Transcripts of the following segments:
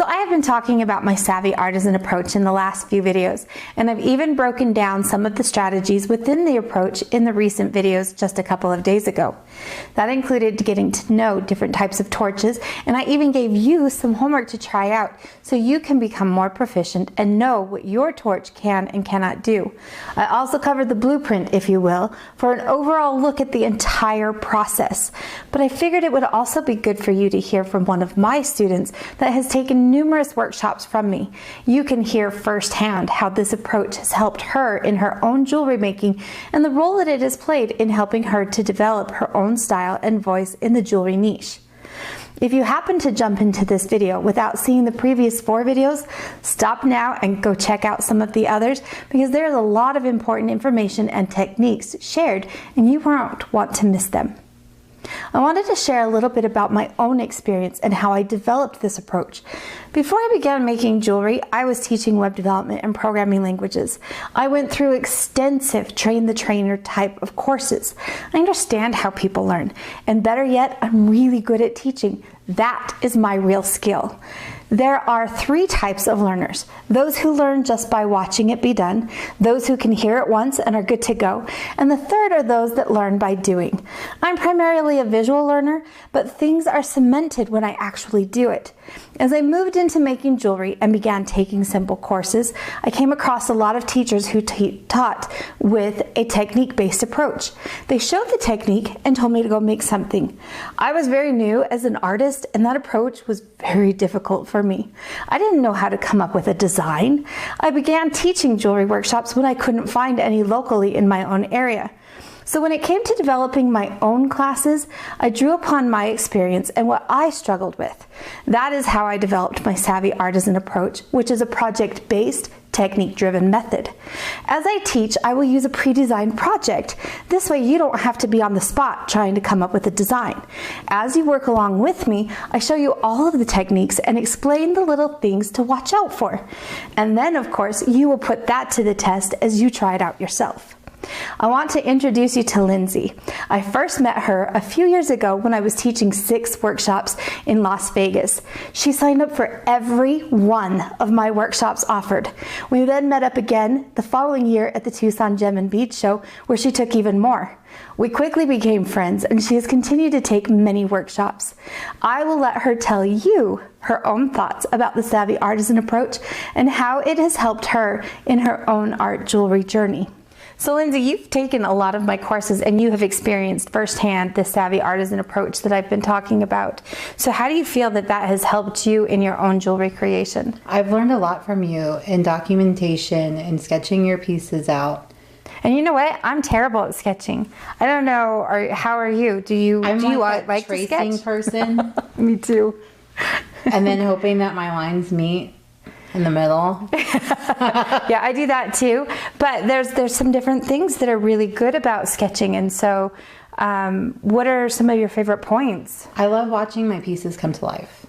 I have been talking about my Savvy Artisan approach in the last few videos, and I've even broken down some of the strategies within the approach in the recent videos just a couple of days ago. That included getting to know different types of torches, and I even gave you some homework to try out so you can become more proficient and know what your torch can and cannot do. I also covered the blueprint, if you will, for an overall look at the entire process. But I figured it would also be good for you to hear from one of my students that has taken numerous workshops from me. You can hear firsthand how this approach has helped her in her own jewelry making and the role that it has played in helping her to develop her own style and voice in the jewelry niche. If you happen to jump into this video without seeing the previous 4 videos, stop now and go check out some of the others, because there's a lot of important information and techniques shared and you won't want to miss them. I wanted to share a little bit about my own experience and how I developed this approach. Before I began making jewelry, I was teaching web development and programming languages. I went through extensive train-the-trainer type of courses. I understand how people learn, and better yet, I'm really good at teaching. That is my real skill. There are 3 types of learners: those who learn just by watching it be done, those who can hear it once and are good to go, and the third are those that learn by doing. I'm primarily a visual learner, but things are cemented when I actually do it. As I moved into making jewelry and began taking simple courses, I came across a lot of teachers who taught with a technique-based approach. They showed the technique and told me to go make something. I was very new as an artist, and that approach was very difficult for me. I didn't know how to come up with a design. I began teaching jewelry workshops when I couldn't find any locally in my own area. So when it came to developing my own classes, I drew upon my experience and what I struggled with. That is how I developed my Savvy Artisan Approach, which is a project-based, technique-driven method. As I teach, I will use a pre-designed project. This way you don't have to be on the spot trying to come up with a design. As you work along with me, I show you all of the techniques and explain the little things to watch out for. And then, of course, you will put that to the test as you try it out yourself. I want to introduce you to Lindsey. I first met her a few years ago when I was teaching 6 workshops in Las Vegas. She signed up for every one of my workshops offered. We then met up again the following year at the Tucson Gem and Bead Show, where she took even more. We quickly became friends, and she has continued to take many workshops. I will let her tell you her own thoughts about the Savvy Artisan Approach and how it has helped her in her own art jewelry journey. So Lindsey, you've taken a lot of my courses and you have experienced firsthand the Savvy Artisan Approach that I've been talking about. So how do you feel that that has helped you in your own jewelry creation? I've learned a lot from you in documentation and sketching your pieces out. And you know what? I'm terrible at sketching. I don't know, how are you? Do you like tracing to sketch? Person. Me too. And then hoping that my lines meet in the middle. Yeah, I do that too. But there's some different things that are really good about sketching. And so what are some of your favorite points? I love watching my pieces come to life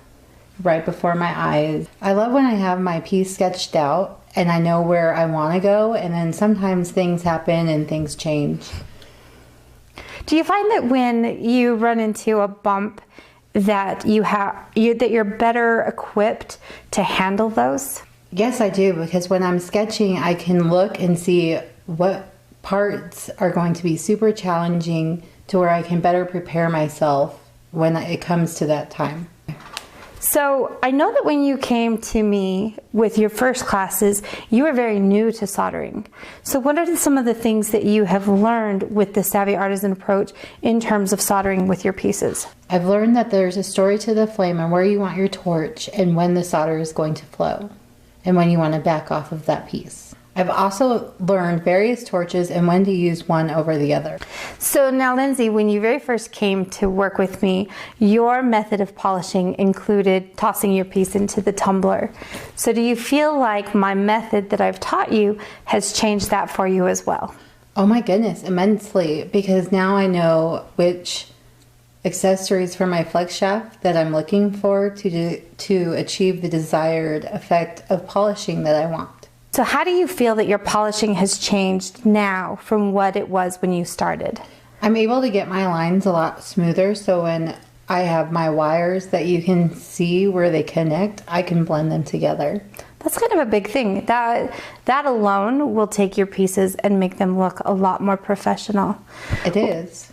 right before my eyes. I love when I have my piece sketched out and I know where I want to go, and then sometimes things happen and things change. Do you find that when you run into a bump that you're better equipped to handle those? Yes, I do, because when I'm sketching, I can look and see what parts are going to be super challenging to where I can better prepare myself when it comes to that time. So I know that when you came to me with your first classes, you were very new to soldering. So what are some of the things that you have learned with the Savvy Artisan Approach in terms of soldering with your pieces? I've learned that there's a story to the flame and where you want your torch and when the solder is going to flow and when you want to back off of that piece. I've also learned various torches and when to use one over the other. So now, Lindsey, when you very first came to work with me, your method of polishing included tossing your piece into the tumbler. So do you feel like my method that I've taught you has changed that for you as well? Oh my goodness, immensely, because now I know which accessories for my flex shaft that I'm looking for to achieve the desired effect of polishing that I want. So how do you feel that your polishing has changed now from what it was when you started? I'm able to get my lines a lot smoother, so when I have my wires that you can see where they connect. I can blend them together. That's kind of a big thing. That alone will take your pieces and make them look a lot more professional. It is.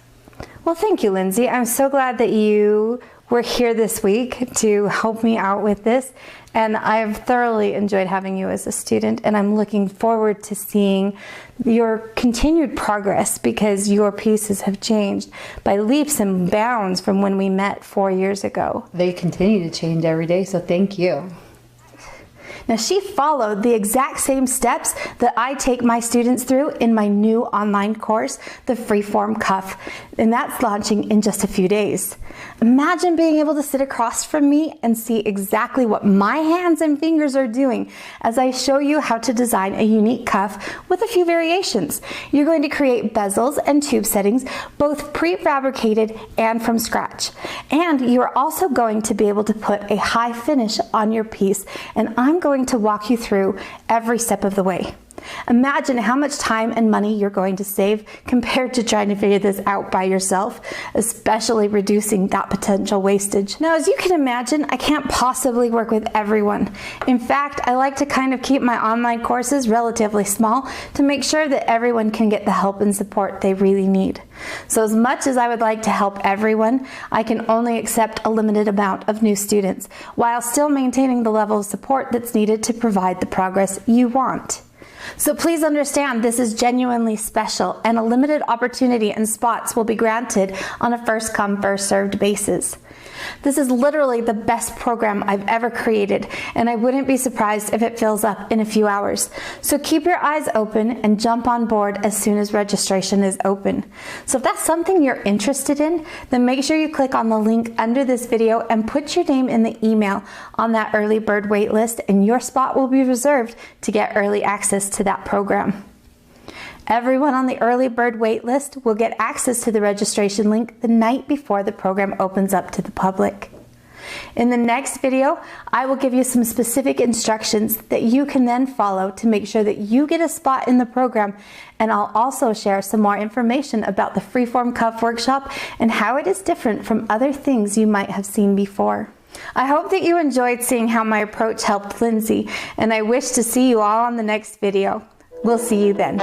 Well, thank you, Lindsey. I'm so glad that you were here this week to help me out with this. And I've thoroughly enjoyed having you as a student, and I'm looking forward to seeing your continued progress, because your pieces have changed by leaps and bounds from when we met 4 years ago. They continue to change every day, so thank you. Now, she followed the exact same steps that I take my students through in my new online course, the Freeform Cuff, and that's launching in just a few days. Imagine being able to sit across from me and see exactly what my hands and fingers are doing as I show you how to design a unique cuff with a few variations. You're going to create bezels and tube settings, both prefabricated and from scratch. And you are also going to be able to put a high finish on your piece, and I'm going to walk you through every step of the way. Imagine how much time and money you're going to save compared to trying to figure this out by yourself, especially reducing that potential wastage. Now, as you can imagine, I can't possibly work with everyone. In fact, I like to kind of keep my online courses relatively small to make sure that everyone can get the help and support they really need. So as much as I would like to help everyone, I can only accept a limited amount of new students while still maintaining the level of support that's needed to provide the progress you want. So please understand, this is genuinely special, and a limited opportunity and spots will be granted on a first come, first served basis. This is literally the best program I've ever created, and I wouldn't be surprised if it fills up in a few hours. So keep your eyes open and jump on board as soon as registration is open. So if that's something you're interested in, then make sure you click on the link under this video and put your name in the email on that early bird wait list, and your spot will be reserved to get early access to that program. Everyone on the early bird wait list will get access to the registration link the night before the program opens up to the public. In the next video, I will give you some specific instructions that you can then follow to make sure that you get a spot in the program, and I'll also share some more information about the Freeform Cuff Workshop and how it is different from other things you might have seen before. I hope that you enjoyed seeing how my approach helped Lindsey, and I wish to see you all on the next video. We'll see you then.